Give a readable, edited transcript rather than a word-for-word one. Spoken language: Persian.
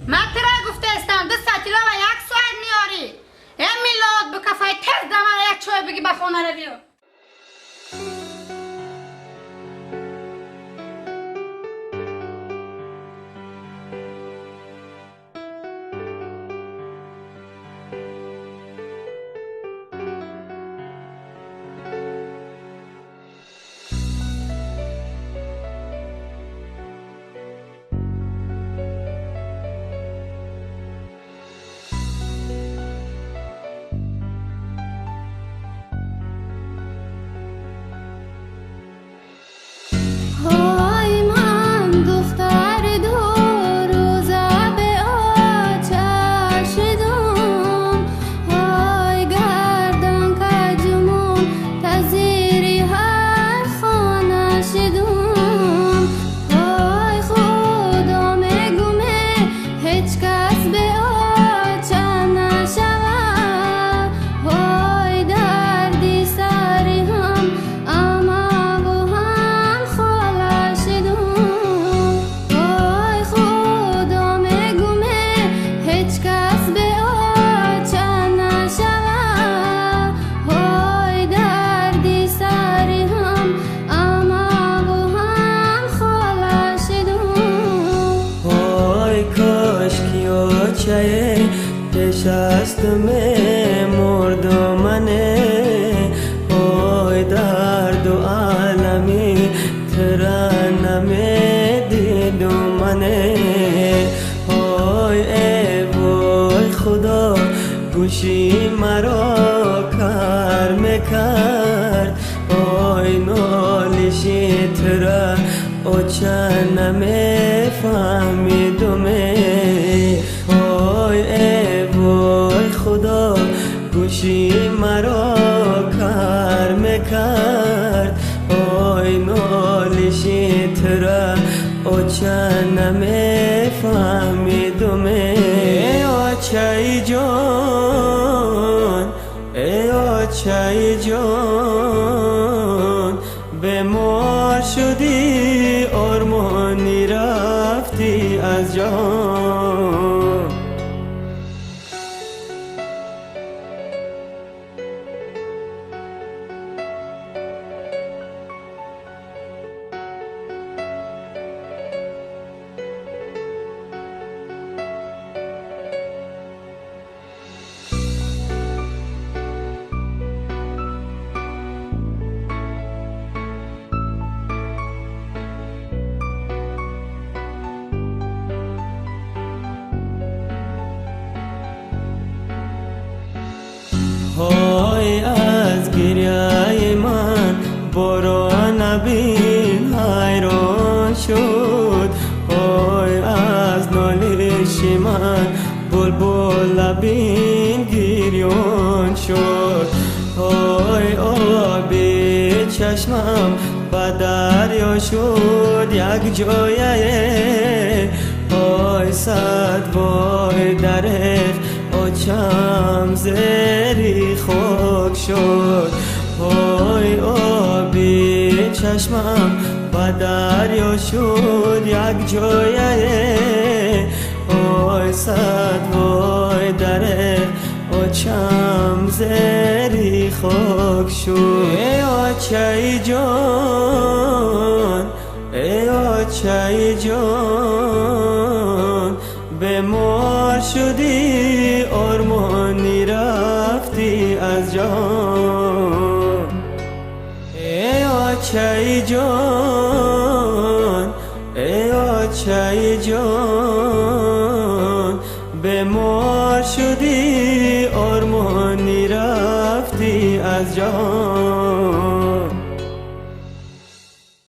من ترا گفته استم 2 کیلو و 1 ساعت نیاری. ای میلاد به کفای تز دمر یک چای بگی به خونه رو بیو. نشستم مردمانه اوی درد و عالمی ترانمه دیدمانه اوی ای وای خدا گوشی مرا کار میکرد اوی نالشی ترا او چنمه فهمیدمه اوی ای وای خدا گوشی مرا کار میکرد اوی نالشی ترا او چنمه فهمیدمه ای آچای جان ای آچای جان به ما شدی آرمانی رفتی از جان های از گریه من باران نبین حیران شد های از نالش من بلبل نبین گریان شد های آبی چشمم به دریا شد یک جایه های صد وای درخ آچم زری خاک شد های آبی چشمم به دریا شد یک جایه های صد وای درخ آچم زری خاک شد ای آچای جان ای آچای جان به مار شدی آرمانی رفتی از جان ای آچای جان ای آچای جان به مار شدی آرمانی رفتی از جان